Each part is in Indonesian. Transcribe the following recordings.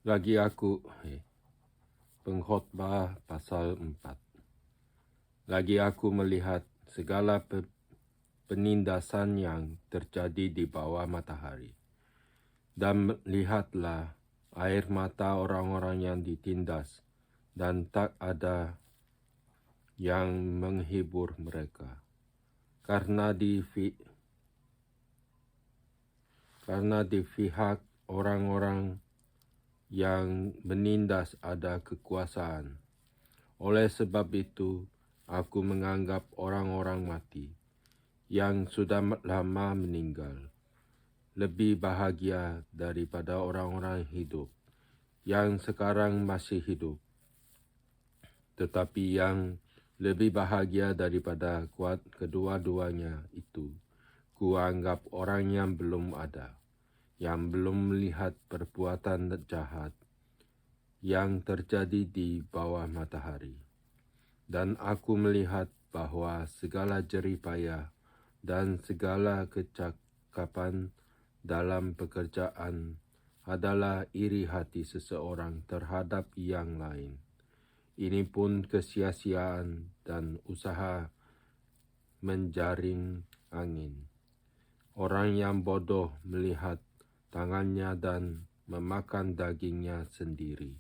Lagi aku, Pengkhotbah pasal 4. Lagi aku melihat segala penindasan yang terjadi di bawah matahari. Dan lihatlah air mata orang-orang yang ditindas, dan tak ada yang menghibur mereka. Karena di pihak orang-orang yang menindas ada kekuasaan. Oleh sebab itu, aku menganggap orang-orang mati yang sudah lama meninggal lebih bahagia daripada orang-orang hidup yang sekarang masih hidup. Tetapi yang lebih bahagia daripada kedua-duanya itu, kuanggap orang yang belum ada, yang belum melihat perbuatan jahat yang terjadi di bawah matahari. Dan aku melihat bahwa segala jerih payah dan segala kecakapan dalam pekerjaan adalah iri hati seseorang terhadap yang lain. Ini pun kesia-siaan dan usaha menjaring angin. Orang yang bodoh melihat tangannya dan memakan dagingnya sendiri.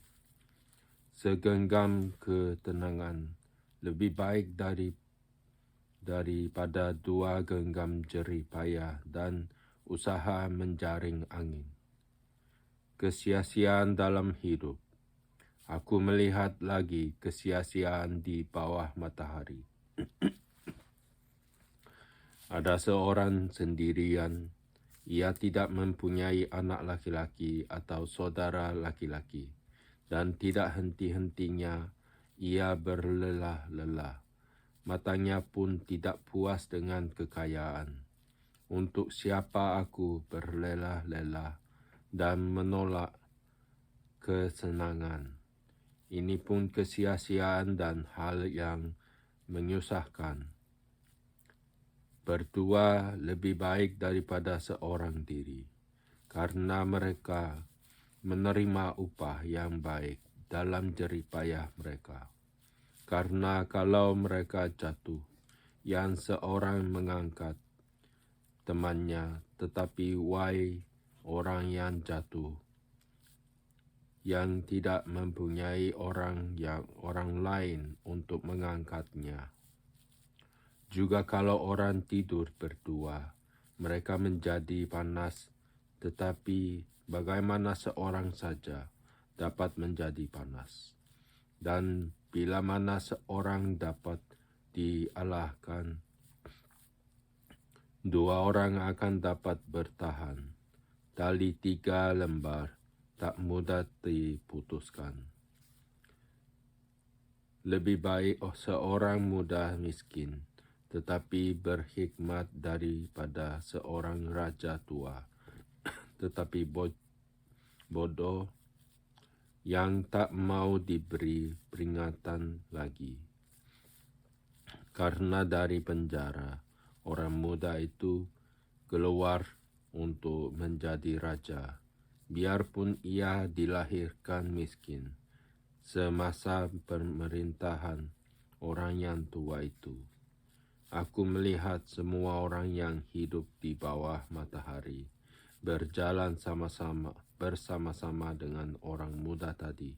Segenggam ketenangan lebih baik daripada 2 genggam jerih payah dan usaha menjaring angin. Kesia-siaan dalam hidup. Aku melihat lagi kesia-siaan di bawah matahari. Ada seorang sendirian, ia tidak mempunyai anak laki-laki atau saudara laki-laki, dan tidak henti-hentinya ia berlelah-lelah. Matanya pun tidak puas dengan kekayaan. Untuk siapa aku berlelah-lelah dan menolak kesenangan. Ini pun kesia-siaan dan hal yang menyusahkan. Berdua lebih baik daripada seorang diri, karena mereka menerima upah yang baik dalam jerih payah mereka. Karena kalau mereka jatuh, yang seorang mengangkat temannya, tetapi wahai orang yang jatuh, yang tidak mempunyai orang lain untuk mengangkatnya. Juga kalau orang tidur berdua, mereka menjadi panas, tetapi bagaimana seorang saja dapat menjadi panas? Dan bila mana seorang dapat dialahkan, 2 orang akan dapat bertahan. Tali 3 lembar tak mudah diputuskan. Lebih baik seorang muda miskin, tetapi berhikmat daripada seorang raja tua, tetapi bodoh yang tak mau diberi peringatan lagi. Karena dari penjara, orang muda itu keluar untuk menjadi raja, biarpun ia dilahirkan miskin, semasa pemerintahan orang yang tua itu. Aku melihat semua orang yang hidup di bawah matahari berjalan bersama-sama dengan orang muda tadi,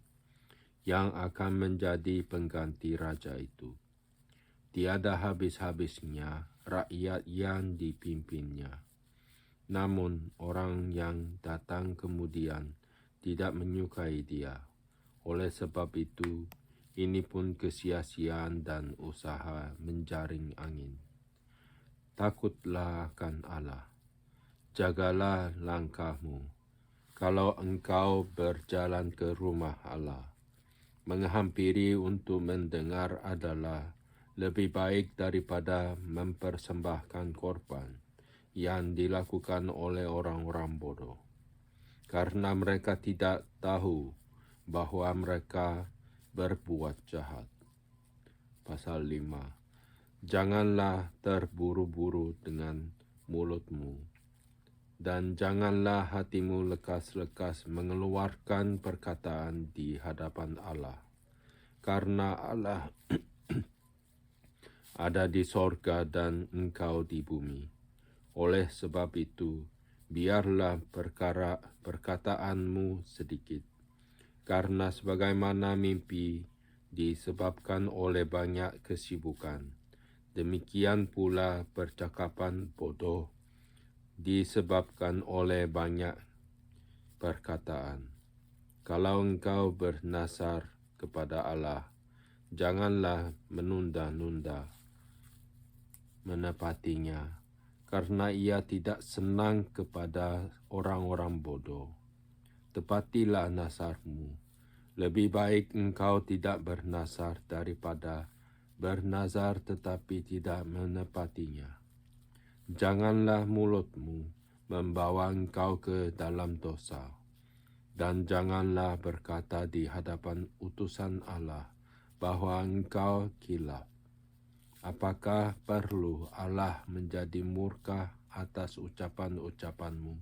yang akan menjadi pengganti raja itu. Tiada habis-habisnya rakyat yang dipimpinnya. Namun orang yang datang kemudian tidak menyukai dia. Oleh sebab itu, ini pun kesia-siaan dan usaha menjaring angin. Takutlah akan Allah. Jagalah langkahmu. Kalau engkau berjalan ke rumah Allah, menghampiri untuk mendengar adalah lebih baik daripada mempersembahkan korban yang dilakukan oleh orang-orang bodoh. Karena mereka tidak tahu bahwa mereka berbuat jahat. Pasal 5. Janganlah terburu-buru dengan mulutmu, Dan janganlah hatimu lekas-lekas mengeluarkan perkataan di hadapan Allah, karena Allah ada di sorga dan engkau di bumi. Oleh sebab itu, biarlah perkataanmu sedikit, karena sebagaimana mimpi disebabkan oleh banyak kesibukan, demikian pula percakapan bodoh disebabkan oleh banyak perkataan. Kalau engkau bernasar kepada Allah, janganlah menunda-nunda menepatinya, karena ia tidak senang kepada orang-orang bodoh. Tepatilah nasarmu. Lebih baik engkau tidak bernasar daripada bernazar tetapi tidak menepatinya. Janganlah mulutmu membawa engkau ke dalam dosa, dan janganlah berkata di hadapan utusan Allah bahwa engkau khilaf. Apakah perlu Allah menjadi murka atas ucapan-ucapanmu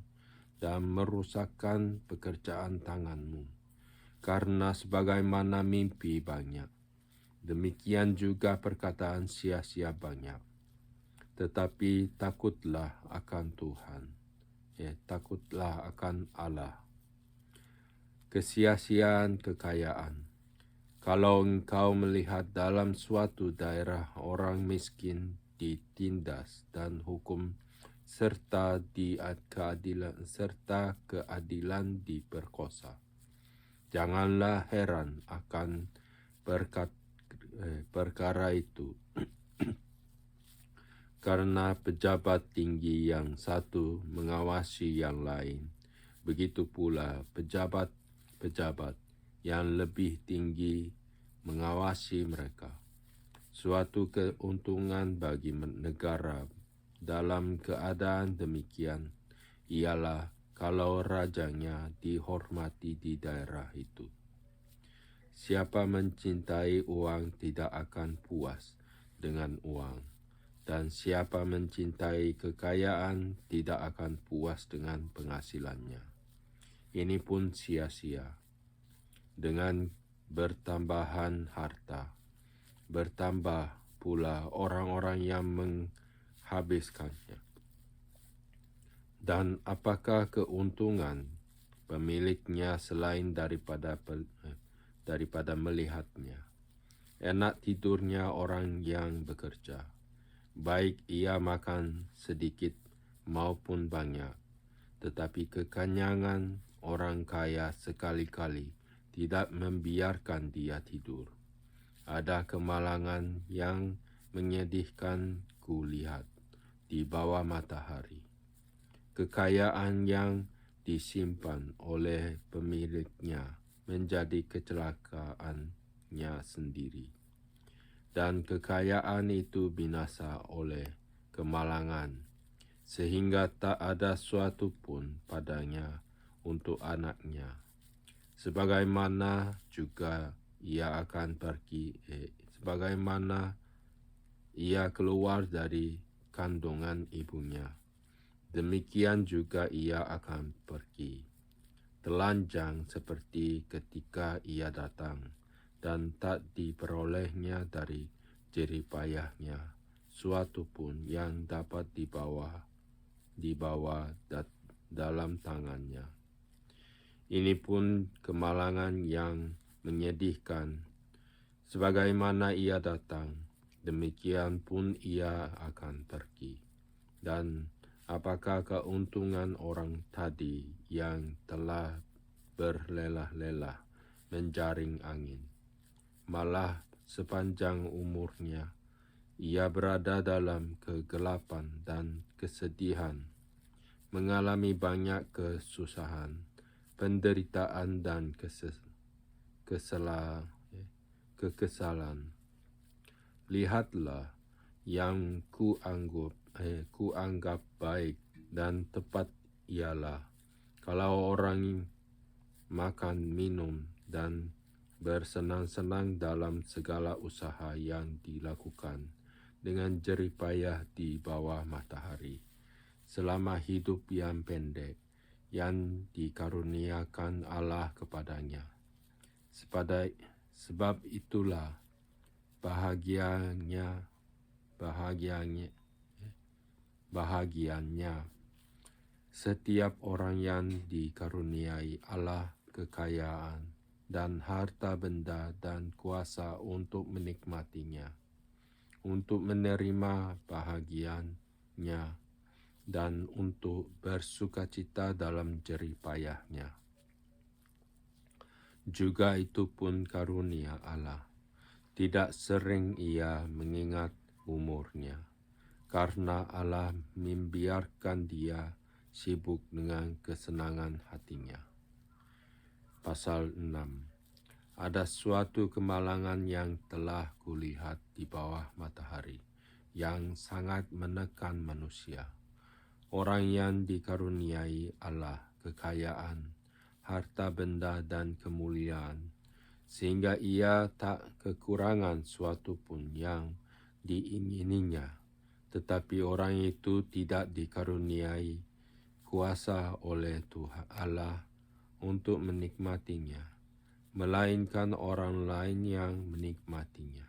dan merusakkan pekerjaan tanganmu? Karena sebagaimana mimpi banyak, demikian juga perkataan sia-sia banyak. Tetapi takutlah akan Tuhan, takutlah akan Allah. Kesia-siaan kekayaan. Kalau engkau melihat dalam suatu daerah orang miskin ditindas dan hukum serta keadilan diperkosa, janganlah heran akan perkara itu. Karena pejabat tinggi yang satu mengawasi yang lain, begitu pula pejabat-pejabat yang lebih tinggi mengawasi mereka. Suatu keuntungan bagi negara dalam keadaan demikian ialah kalau rajanya dihormati di daerah itu. Siapa mencintai uang tidak akan puas dengan uang, dan siapa mencintai kekayaan tidak akan puas dengan penghasilannya. Ini pun sia-sia. Dengan bertambahan harta, bertambah pula orang-orang yang menghabiskannya. Dan apakah keuntungan pemiliknya selain daripada melihatnya? Enak tidurnya orang yang bekerja, baik ia makan sedikit maupun banyak, tetapi kekenyangan orang kaya sekali-kali tidak membiarkan dia tidur. Ada kemalangan yang menyedihkan kulihat di bawah matahari. Kekayaan yang disimpan oleh pemiliknya menjadi kecelakaannya sendiri. Dan kekayaan itu binasa oleh kemalangan, sehingga tak ada suatu pun padanya untuk anaknya. Sebagaimana juga ia akan pergi, sebagaimana ia keluar dari kandungan ibunya, demikian juga ia akan pergi. Telanjang seperti ketika ia datang, dan tak diperolehnya dari jerih payahnya suatu pun yang dapat dibawa dalam tangannya. Ini pun kemalangan yang menyedihkan. Sebagaimana ia datang, demikian pun ia akan pergi. Dan apakah keuntungan orang tadi yang telah berlelah-lelah menjaring angin? Malah sepanjang umurnya, ia berada dalam kegelapan dan kesedihan, mengalami banyak kesusahan, penderitaan dan kekesalan. Lihatlah yang kuanggap baik dan tepat ialah kalau orang makan, minum, dan bersenang-senang dalam segala usaha yang dilakukan dengan jerih payah di bawah matahari. selama hidup yang pendek yang dikaruniakan Allah kepadanya. Sebab itulah bahagianya setiap orang yang dikaruniai Allah kekayaan dan harta benda dan kuasa untuk menikmatinya, untuk menerima bahagiannya, dan untuk bersukacita dalam jerih payahnya. Juga itu pun karunia Allah. Tidak sering ia mengingat umurnya, karena Allah membiarkan dia sibuk dengan kesenangan hatinya. Pasal 6. Ada suatu kemalangan yang telah kulihat di bawah matahari, yang sangat menekan manusia. Orang yang dikaruniai Allah kekayaan, harta benda dan kemuliaan, sehingga ia tak kekurangan suatu pun yang diingininya. Tetapi orang itu tidak dikaruniai kuasa oleh Tuhan Allah untuk menikmatinya, melainkan orang lain yang menikmatinya.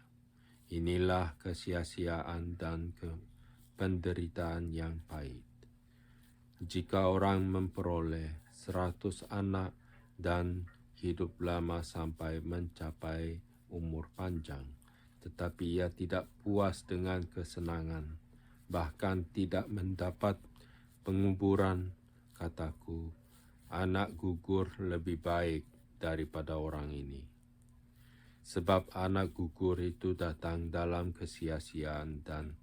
Inilah kesia-siaan dan penderitaan yang pahit. Jika orang memperoleh 100 anak dan hidup lama sampai mencapai umur panjang, tetapi ia tidak puas dengan kesenangan, bahkan tidak mendapat penguburan, kataku, anak gugur lebih baik daripada orang ini. Sebab anak gugur itu datang dalam kesia-siaan dan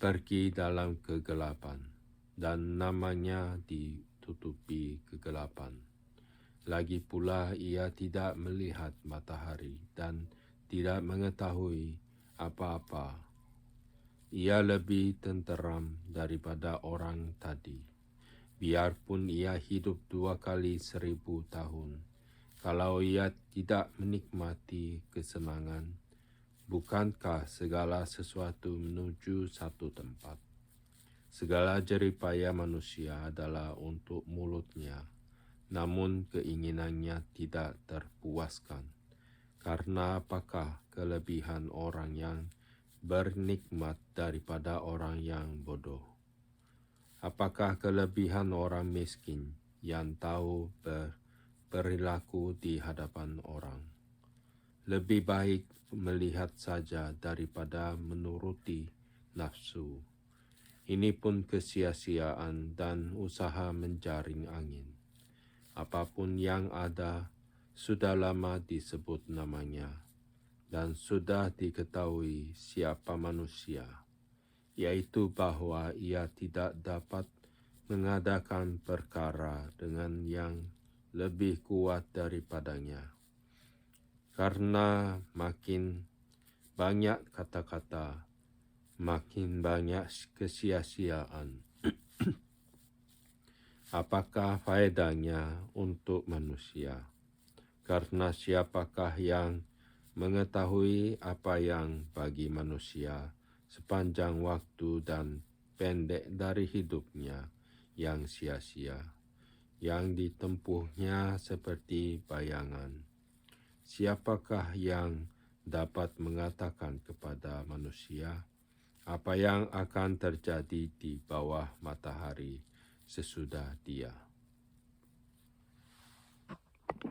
pergi dalam kegelapan, dan namanya ditutupi kegelapan. Lagi pula ia tidak melihat matahari dan tidak mengetahui apa-apa. Ia lebih tenteram daripada orang tadi, biarpun ia hidup 2 kali 1000 tahun. Kalau ia tidak menikmati kesenangan, bukankah segala sesuatu menuju satu tempat? Segala jerih payah manusia adalah untuk mulutnya, namun keinginannya tidak terpuaskan. Karena apakah kelebihan orang yang bernikmat daripada orang yang bodoh? Apakah kelebihan orang miskin yang tahu berperilaku di hadapan orang? Lebih baik melihat saja daripada menuruti nafsu. Ini pun kesia-siaan dan usaha menjaring angin. Apapun yang ada sudah lama disebut namanya, dan sudah diketahui siapa manusia, yaitu bahwa ia tidak dapat mengadakan perkara dengan yang lebih kuat daripadanya. Karena makin banyak kata-kata, makin banyak kesia-siaan. Apakah faedahnya untuk manusia? Karena siapakah yang mengetahui apa yang bagi manusia sepanjang waktu dan pendek dari hidupnya yang sia-sia, yang ditempuhnya seperti bayangan? Siapakah yang dapat mengatakan kepada manusia apa yang akan terjadi di bawah matahari sesudah dia?